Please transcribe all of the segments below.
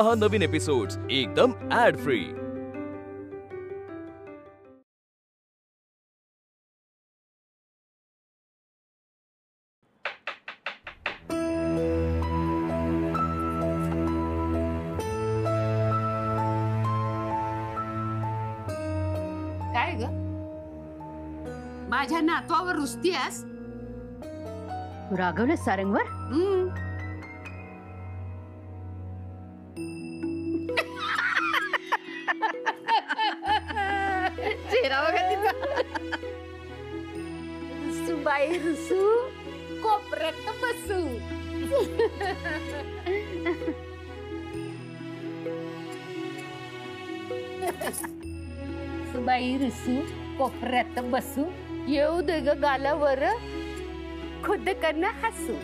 पहा नवीन एपिसोड्स एकदम add free. काय ग माझ्या नातवावर रुसतीयस? तू रागवलेस सारंगवर? चेहरा बघा तिचा। रुसूबाई रुसू, कोपऱ्यात बसू। सुबाई रुसू, कोपऱ्यात बसू, येऊ दे ग गालावर खुद करणं हसू।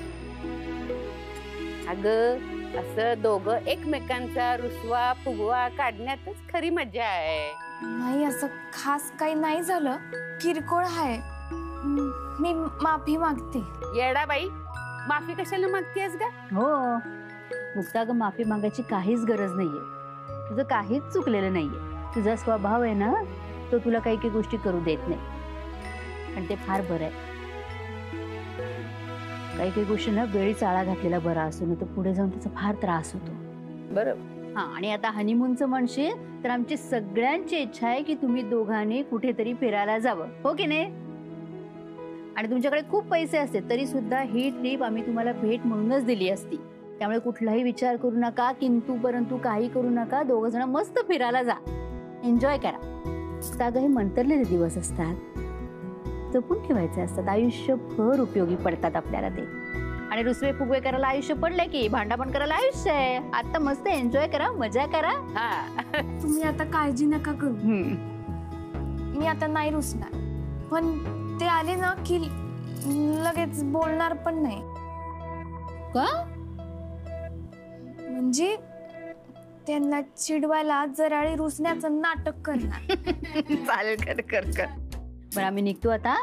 अगं असं दोघं एकमेकांचा रुसवा फुगवा काढण्यातच खरी मजा आहे। नाही असं खास काही नाही झालं, किरकोळ आहे। मी माफी मागते। येडाबाई, माफी कशाला मागतेस ग? हो मुक्ता, ग माफी मागायची काहीच गरज नाहीये। तुझं काहीच चुकलेलं नाहीये। तुझा स्वभाव आहे ना, तो तुला काही काही गोष्टी करू देत नाही आणि ते फार बरं आहे। काही काही गोष्टी ना वेळीच आळा घातलेला बरा असतो, ना तर पुढे जाऊन त्याचा फार त्रास होतो। बरोबर। हा, आणि आता हनीमूनचं म्हणशील तर आमची सगळ्यांची इच्छा आहे की तुम्ही दोघांनी कुठेतरी फिरायला जावं, हो की नाही? आणि तुमच्याकडे खूप पैसे असते तरी सुद्धा ही ट्रिप आम्ही तुम्हाला भेट म्हणूनच दिली असती। त्यामुळे कुठलाही विचार करू नका, किंतु परंतु काही करू नका। दोघ जण मस्त फिरायला जा, एन्जॉय करा। सागं, हे मंतरलेले दिवस असतात, जपून ठेवायचे असतात, आयुष्यभर उपयोगी पडतात आपल्याला ते। आणि रुसवे फुगवे करायला आयुष्य पडलंय की भांडा पण करायला आयुष्य आहे। आता मस्त एन्जॉय करा, मजा करा। तुम्ही आता काळजी नका करू, मी आता नाही रुसणार। पण ते आले ना की लगेच बोलणार पण नाही। का? म्हणजे त्यांना चिडवायला जराळी रुसण्याचं नाटक करणार। चालेल, कर कर कर। बरं, आम्ही निघतो आता,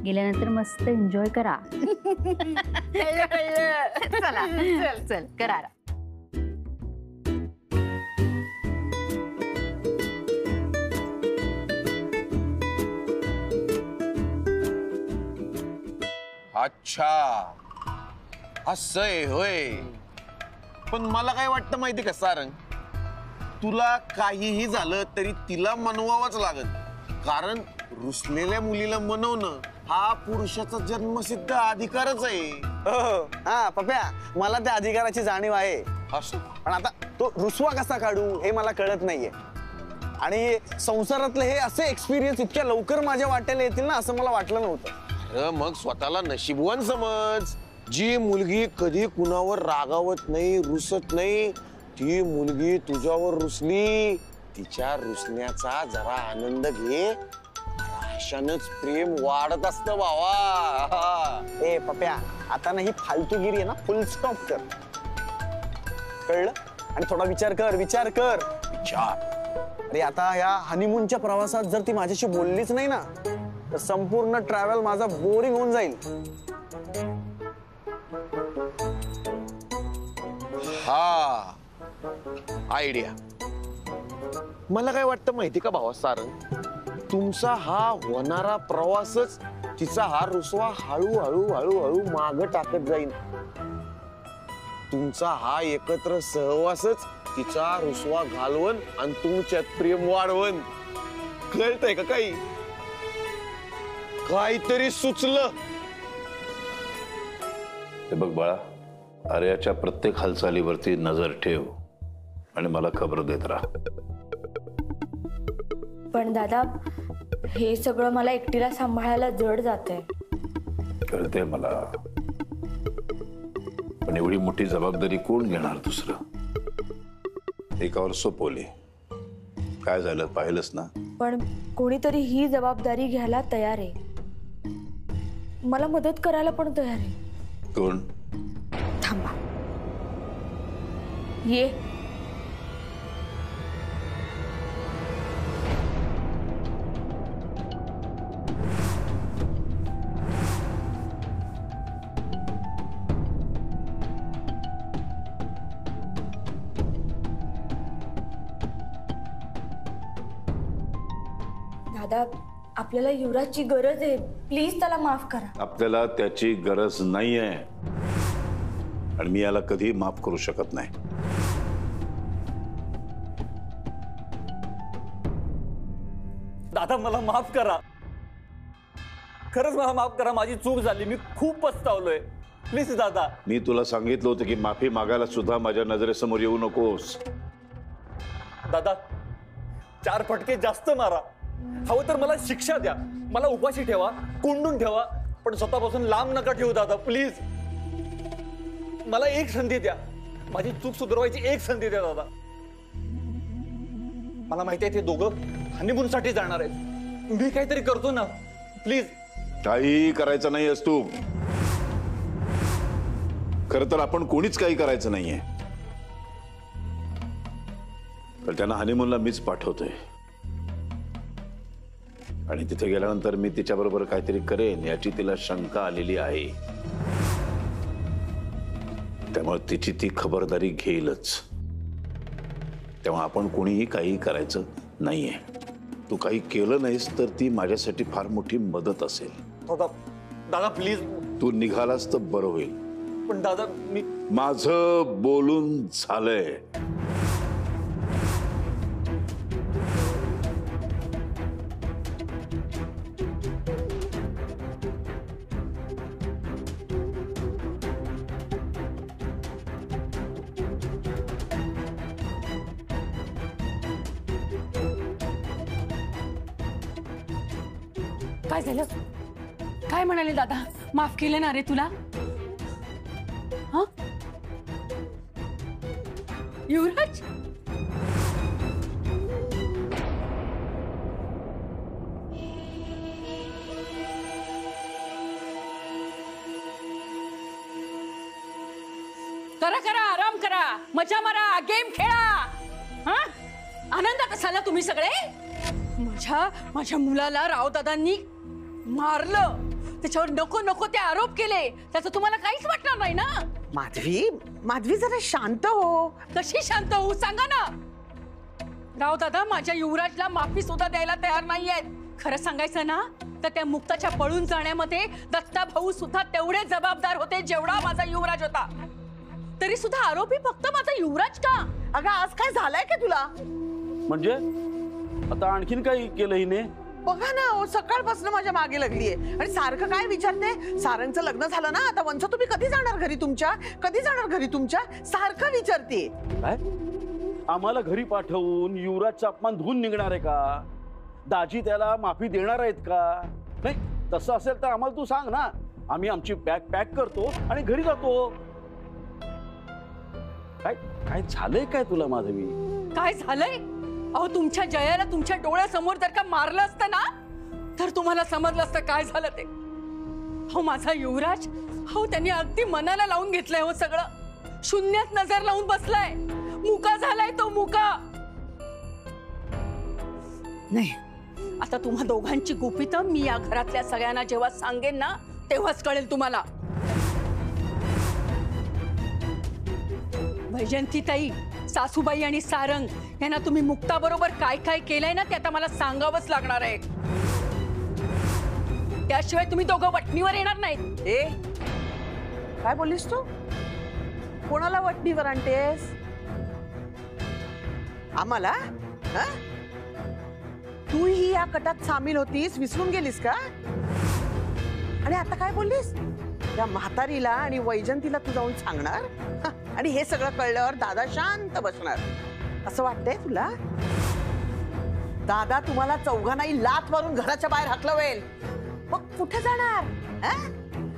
गेल्यानंतर मस्त एन्जॉय करा। चला चल चल करा। अच्छा असं आहे होय। पण मला काय वाटतं माहिती का सारंग, तुला काहीही झालं तरी तिला मनवावंच लागत, कारण रुसलेल्या मुलीला मनवणं हा पुरुषाचा जन्मसिद्ध अधिकारच आहे। हा पप्या, मला त्या अधिकाराची जाणीव आहे। पण आता तो रुसवा कसा काढू हे मला कळत नाहीये। आणि संसारातले हे असे एक्सपिरियन्स इतक्या लवकर माझ्या वाट्याला येतील ना असं मला वाटलं नव्हतं। अरे मग स्वतःला नशीबवान समज। जी मुलगी कधी कुणावर रागावत नाही, रुसत नाही, ती मुलगी तुझ्यावर रुसली, तिच्या रुसण्याचा जरा आनंद घे, अशानच प्रेम वाढत असतं भावा। ए पप्या, आता ना ही फालतूगिरी आहे ना फुल स्टॉप कर, कळलं? आणि थोडा विचार कर, विचार कर, विचार। अरे आता या हनीमूनच्या प्रवासात जर ती माझ्याशी बोललीच नाही ना तर संपूर्ण ट्रॅव्हल माझा बोरिंग होऊन जाईल। हा आयडिया। मला काय वाटतं माहिती का भावा सारंग, तुमचा हा होणारा प्रवासच तिचा हा रुसवा हळूहळू हळूहळू माग टाकत जाईल। तुमचा हा एकत्र सहवासच तिचा रुसवा घालवण आणि तुमच्यात प्रेम वाढवण। कळतंय का काही? काहीतरी सुचलं? हे बघ बाळा, आर्याच्या प्रत्येक हालचालीवरती नजर ठेव आणि मला खबर देत राहा। पण दादा, हे सगळं मला एकटीला सांभाळायला जड जातंय। कळते मला, पण एवढी मोठी जबाबदारी कोण घेणार दुसरं? एकावर सोपवली, काय झालं पाहिलंच ना? पण कोणीतरी ही जबाबदारी घ्यायला तयार आहे, मला मदत करायला पण तयार आहे। कोण? थांबा, ये। दादा आपल्याला युवराजची गरज आहे, प्लीज त्याला माफ करा. आपल्याला त्याची गरज नाहीये आणि मी याला कधी माफ करू शकत नाही. दादा मला माफ करा, खरंच मला माफ करा. माझी चूक झाली, मी खूप पछतावलोय. प्लीज दादा. मी तुला सांगितलं होतं की माफी मागायला सुद्धा माझ्या नजरेसमोर येऊ नकोस. दादा 4 फटके जास्त मारा, हवं तर मला शिक्षा द्या, मला उपाशी ठेवा, कोंडून ठेवा, पण स्वतःपासून लांब नका ठेवू दादा. प्लीज मला एक संधी द्या, माझी चूक सुधारवायची एक संधी द्या दादा. मला माहिती आहे ते दोघं हनीमून साठी जाणार आहेत, मी काहीतरी करतो ना. प्लीज. काही करायचं नाही तू. खरं तर आपण कोणीच काही करायचं नाहीये, तर त्यांना हनीमूनला मीच पाठवतोय आणि तिथे गेल्यानंतर मी तिच्याबरोबर काहीतरी करेन याची तिला शंका आलेली आहे. त्यामुळे तिची ती खबरदारी घेईलच. तेव्हा आपण कोणीही काही करायचं नाहीये. तू काही केलं नाहीस तर ती माझ्यासाठी फार मोठी मदत असेल. दादा दादा प्लीज. तू निघालास तर बरं होईल. पण दादा मी माझं बोलून झालंय. काय झालं? काय म्हणाले दादा? माफ केलं ना रे तुला? हा युवराज, करा करा, आराम करा, मजा मारा, गेम खेळा. हा आनंदात असाल ना तुम्ही सगळे? माझ्या मुलाला रावदादांनी मारलं, त्याच्यावर नको नको ते आरोप केले, त्याचं तुम्हाला काहीच वाटणार नाही ना? माधवी जरा शांत हो. कशी शांत होऊ सांगा ना. रावदादा माझ्या युवराजला माफी सुद्धा द्यायला तयार नाहीयेत. खरं सांगायचं ना तर त्या मुक्ताच्या पळून जाण्यामध्ये दत्ता भाऊ सुद्धा तेवढे जबाबदार होते जेवढा माझा युवराज होता. तरी सुद्धा आरोपी फक्त माझा युवराज का? अगं आज काय झालंय का तुला? म्हणजे आता आणखीन काही केलं हिने? बघा ना, सकाळपासून माझ्या मागे लागलीये आणि सारखं काय विचारते. सारंगचं लग्न झालं ना, आता वंश तुम्ही कधी जाणार घरी तुमच्या? कधी जाणार घरी तुमच्या? सारखं विचारते. काय आम्हाला घरी पाठवून युवराजचा अपमान धुवून निघणार आहे का? दाजी त्याला माफी देणार आहेत का? नाही तसं असेल तर आम्हाला तू सांग ना, आम्ही आमची बॅग पॅक करतो आणि घरी जातो. काय काय झालंय काय तुला माधवी? काय झालंय? अहो तुमच्या जयाला तुमच्या डोळ्यासमोर जर का मारलं असतं ना तर तुम्हाला समजलं असतं काय झालं ते. हो माझा युवराज, हो त्यांनी अगदी मनाला लावून घेतलंय. हो सगळं शून्यात नजर लावून बसलाय. मुका झालाय तो, मुका. नाही आता तुम्हा दोघांची गुपितं मी या घरातल्या सगळ्यांना जेव्हा सांगेन ना तेव्हाच कळेल तुम्हाला. वैजंतीताई, सासूबाई आणि सारंग यांना तुम्ही मुक्ताबरोबर काय काय केलंय ना ते आता मला सांगावंच लागणार आहे. त्याशिवाय तुम्ही दोघं वटणीवर येणार नाहीत. ए काय बोललीस तू? कोणाला वटणीवर आणतेस? आम्हाला? तूही या कटात सामील होतीस, विसरून गेलीस का? आणि आता काय बोललीस? त्या म्हातारीला आणि वैजंतीला तू जाऊन सांगणार आणि हे सगळं कळल्यावर दादा शांत बसणार असं वाटतंय तुला? दादा तुम्हाला चौघांनाही लाथ मारून घराच्या बाहेर हाकलवेल. मग कुठे जाणार?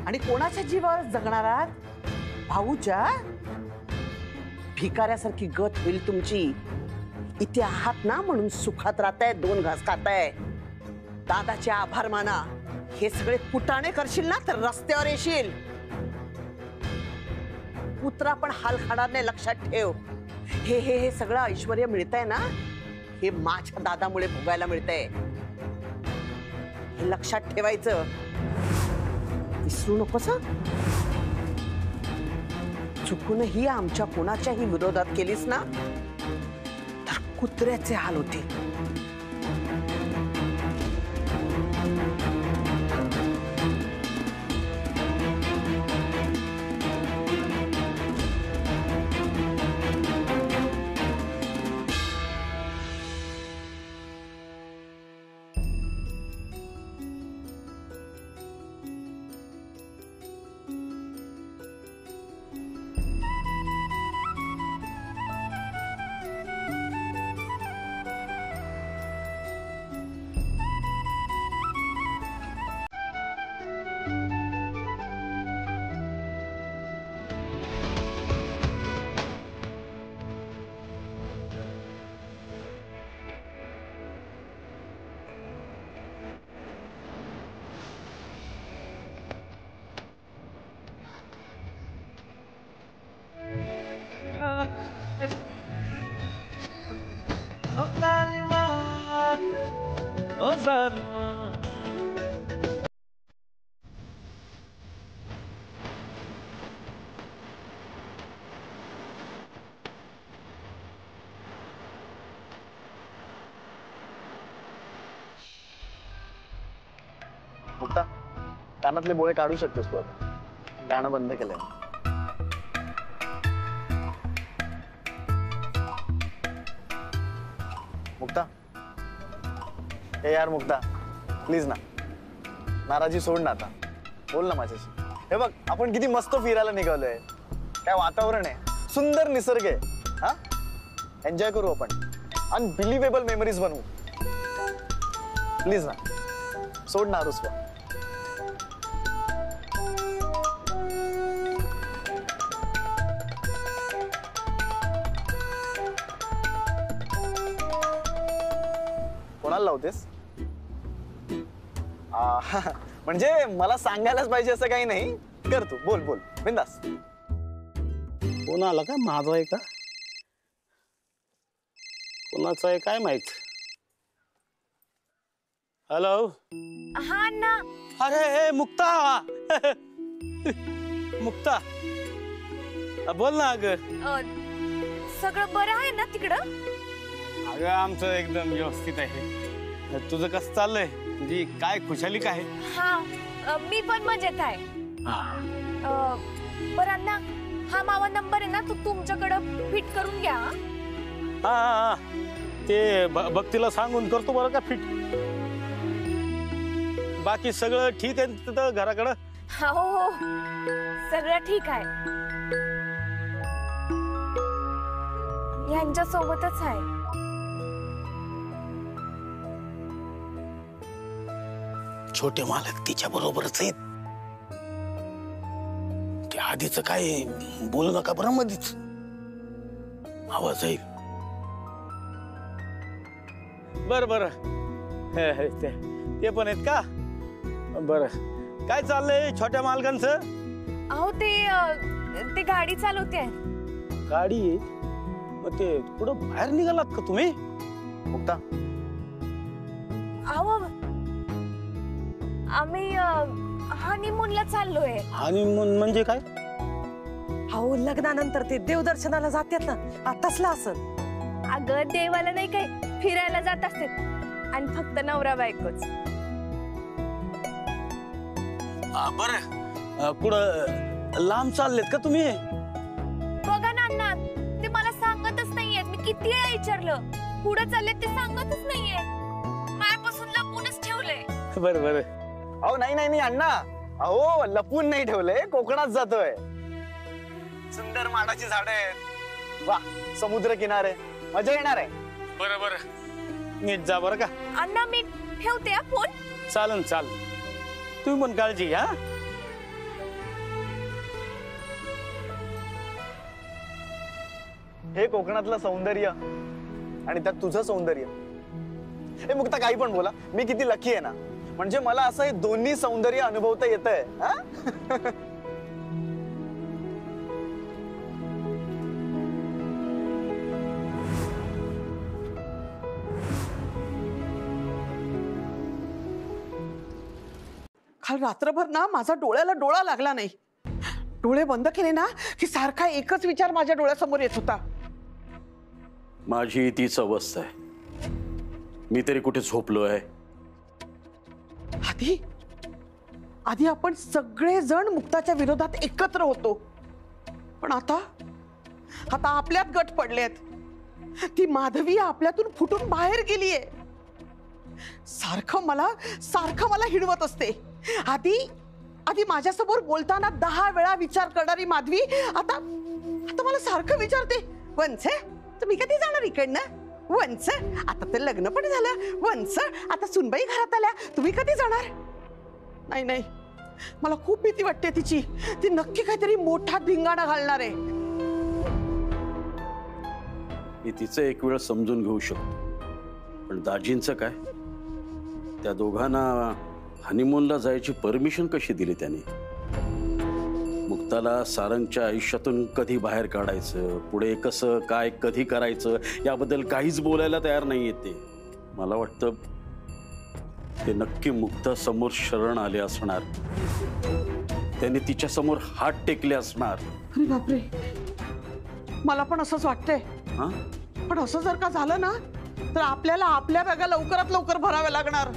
आणि कोणाच्या जीवावर जगणार आहात? भाऊच्या? भिकाऱ्यासारखी गत होईल तुमची. इथे आहात ना म्हणून सुखात राहताय, 2 घास खाताय. दादाचे आभार माना. हे सगळे कुटाणे करशील ना तर रस्त्यावर येशील. पुत्रा पण हाल खाणार नाही, लक्षात ठेव. हे हे हे सगळं ऐश्वर्य मिळतंय ना, हे माझ्या दादामुळे भोगायला मिळतंय. हे लक्षात ठेवायचं, विसरू नकोस. चुकूनही आमच्या कोणाच्याही विरोधात केलीस ना तर कुत्र्याचे हाल होतील. पसारा. मुक्ता, कानातले बोळे काढू शकतोस तू आता. गाणं बंद केलंय. मुक्ता, ए यार मुक्ता, प्लीज ना, नाराजी सोड ना आता. बोल ना माझ्याशी. हे बघ, आपण किती मस्त फिरायला निघालोय. काय वातावरण आहे, सुंदर निसर्ग आहे. हा, एन्जॉय करू आपण. अनबिलिव्हेबल मेमरीज बनवू. प्लीज ना, सोड ना रुसवा. कोणाला लावतेस? म्हणजे मला सांगायलाच पाहिजे असं काही नाही. कर तू, बोल बोल बिंदास. कोणाला का? माझा आहे का? कोणाचा आहे काय माहित. हॅलो. हा ना. अरे मुक्ता. मुक्ता, बोल ना. अगं सगळं बरं आहे ना तिकडं? अगं आमचं एकदम व्यवस्थित आहे. तुझं कसं चाललंय? म्हणजे काय खुशाली काय? हा, मी पण मजेत आहे. बरं अण्णा, हा मावा नंबर आहे ना, तो तुमच्याकडं फिट करून घ्या. हा, ते भक्तीला सांगून करतो बरं का फिट. बाकी सगळं ठीक आहे तिथं घराकडं? हो हो, सगळं ठीक आहे. यांच्या सोबतच आहे. छोटे मालक तिच्या बरोबरच आहेत. ते आधीच काय बोलू नका बरं मधीच, आवाज येईल. बर बर, ते पण आहेत का? बर, काय चाललंय छोट्या मालकांचं? अहो ते गाडी चालवते आहे. गाडी? मग ते कुठं बाहेर निघालात का तुम्ही? मुक्ता, अहो आम्ही हनीमूनला चाललोय. हनीमून म्हणजे काय? अहो लग्नानंतर ते देवदर्शनाला जातात ना, आतासला असत. अगं देवाला नाही, काय फिरायला जात असते. आणि फक्त नवरा बायकोच. बर, कुठं लांब चाललेत का तुम्ही? बघा ना अण्णा, ते मला सांगतच नाहीयेत. मी किती वेळा विचारलं, पुढे चाललेत ते सांगतच नाहीये. मायापासून लपूनच ठेवलंय. बर बर. अहो नाही नाही नाही अण्णा, अहो लपून नाही ठेवलंय, कोकणात जातोय. सुंदर माडाची झाड आहेत, वा समुद्र किनारे, मजा येणार आहे. बरं बरं, नीट जा बरं का. अण्णा मी ठेवते हा फोन. चालन चाल, तुम्ही पण काळजी घ्या. हे कोकणातलं सौंदर्य आणि त्यात तुझं सौंदर्य. हे मुक्ता काही पण बोला, मी किती लकी आहे ना. म्हणजे मला असं हे दोन्ही सौंदर्य अनुभवता येतंय. काल रात्रभर ना माझा डोळ्याला डोळा लागला नाही. डोळे बंद केले ना की सारखा एकच विचार माझ्या डोळ्यासमोर येत होता. माझी तीच अवस्था आहे. मी तरी कुठे झोपलो आहे? आधी आधी आपण सगळे जण मुक्ताच्या विरोधात एकत्र होतो, पण आता आता आपल्यात गट पडलेत. ती माधवी आपल्यातून फुटून बाहेर गेलीये. सारखं मला हिडवत असते. आधी आधी माझ्यासमोर बोलताना 10 वेळा विचार करणारी माधवी आता आता मला सारखं विचारते, वंस तुम्ही कधी जाणार इकडनं? वंस आता तर लग्न पण झालं. वंस आता सुनबाई घरात आल्या, तुम्ही कधी जाणार? नाही नाही, मला खूप भीती वाटते तिची. ती नक्की काहीतरी मोठा धिंगाणा घालणार आहे. मी तिचं एक वेळ समजून घेऊ शकतो, पण दाजींचं काय? त्या दोघांना हनीमूनला जायची परमिशन कशी दिली त्यांनी? मुक्ताला सारंगच्या आयुष्यातून कधी बाहेर काढायचं, पुढे कसं काय कधी करायचं याबद्दल काहीच बोलायला तयार नाही येते. मला वाटतं ते नक्की मुक्ता समोर शरण आले असणार, त्याने तिच्या समोर हात टेकले असणार. अरे बापरे, मला पण असंच वाटतंय. हा? पण असं जर का झालं ना तर आपल्याला आपल्या बॅगा लवकरात लवकर भराव्या लागणार.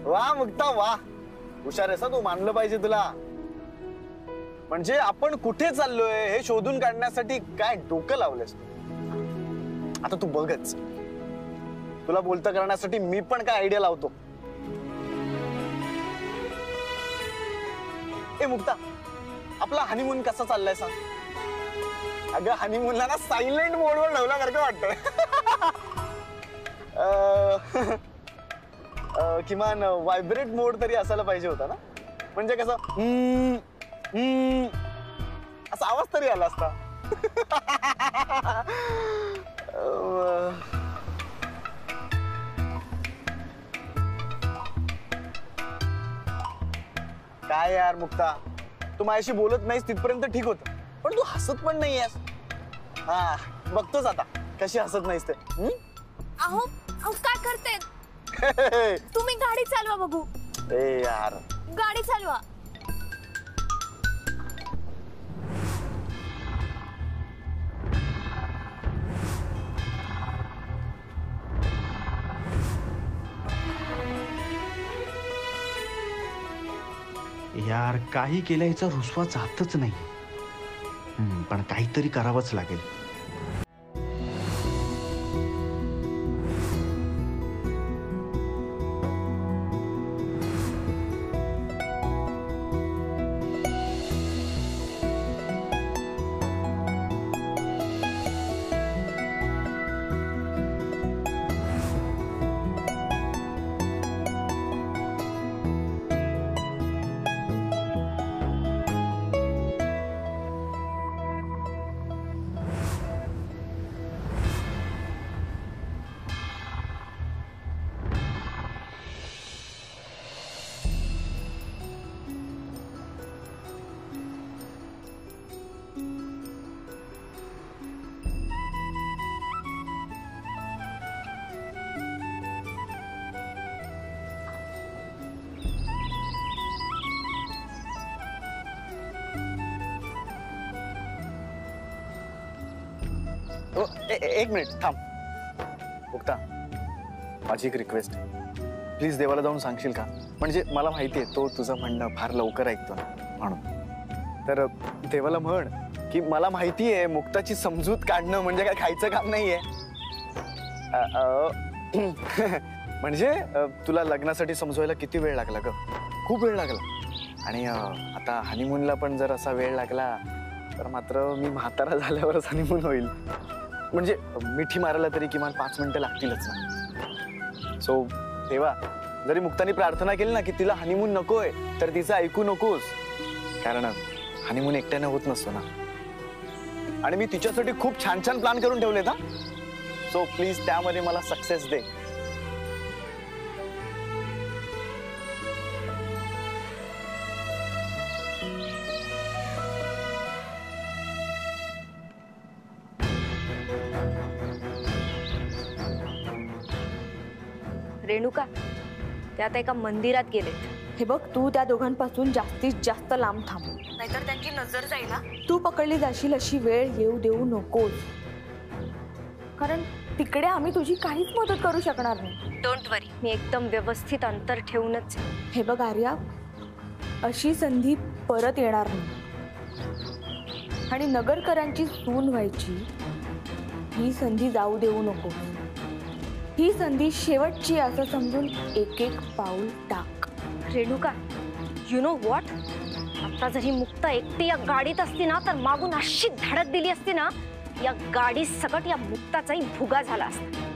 वा मुक्ता वा, हुशार आहेस तू, मानलं पाहिजे तुला. म्हणजे आपण कुठे चाललोय हे शोधून काढण्यासाठी काय डोकं लावलंस. आता तू बघच, तुला बोलतं करण्यासाठी मी पण काय आयडिया लावतो. ए मुक्ता, आपला हनीमून कसा चाललाय सांग. अगं हनीमूनला ना सायलेंट मोडवर ठेवल्यासारखं वाटतंय. किमान व्हायब्रेट मोड तरी असायला पाहिजे होता ना, म्हणजे कसं असा आवाज तरी आला असता. काय यार मुक्ता, तू माझ्याशी बोलत नाहीस तिथपर्यंत ठीक होत, पण तू हसत पण नाही आहेस. हा बघतोच आता कशी हसत नाहीस ते. अहो अहो काय करते तुम्ही? गाडी चालवा बघू. ए यार गाडी चालवा. यार काही केलं याचा रुसवा जातच नाही. पण काहीतरी करावंच लागेल. एक मिनिट थांब मुक्ता, माझी एक रिक्वेस्ट, प्लीज देवाला जाऊन सांगशील का. म्हणजे मला माहितीये तो तुझं म्हणणं फार लवकर ऐकतो ना, म्हणून तर देवाला म्हण की मला माहितीये मुक्ताची समजूत काढणं म्हणजे काय खायचं काम नाहीये. म्हणजे तुला लग्नासाठी समजवायला किती वेळ लागला ग? खूप वेळ लागला. आणि आता हनीमूनला पण जर असा वेळ लागला तर मात्र मी म्हातारा झाल्यावरच हनीमून होईल. म्हणजे मिठी मारायला तरी किमान 5 मिनिटं लागतीलच ना. सो तेव्हा जरी मुक्तानी प्रार्थना केली ना की तिला हनीमून नकोय, तर तिचं ऐकू नकोस, कारण हनीमून एकट्याने होत नसतो ना. आणि मी तिच्यासाठी खूप छान छान प्लॅन करून ठेवलेत हा. सो प्लीज त्यामध्ये मला सक्सेस दे. रेणुका, ते आता एका मंदिरात गेलेत. हे बघ, तू त्या दोघांपासून जास्तीत जास्त लांब थांब, नाहीतर त्यांची नजर जाईल ना. तू पकडली जाशील अशी वेळ येऊ देऊ नकोस, कारण तिकडे आम्ही तुझी काहीच मदत करू शकणार नाही. डोंट वरी, मी एकदम व्यवस्थित अंतर ठेवूनच. हे बघ आर्या, अशी संधी परत येणार नाही आणि नगरकरांची सून व्हायची ही संधी जाऊ देऊ नको. ही संधी शेवटची असं समजून एक एक पाऊल टाक. रेणुका, यु नो व्हॉट, आता जर ही मुक्ता एकटी या गाडीत असती ना तर मागून अशी धडक दिली असती ना, या गाडी सकट या मुक्ताचाही भुगा झाला असता.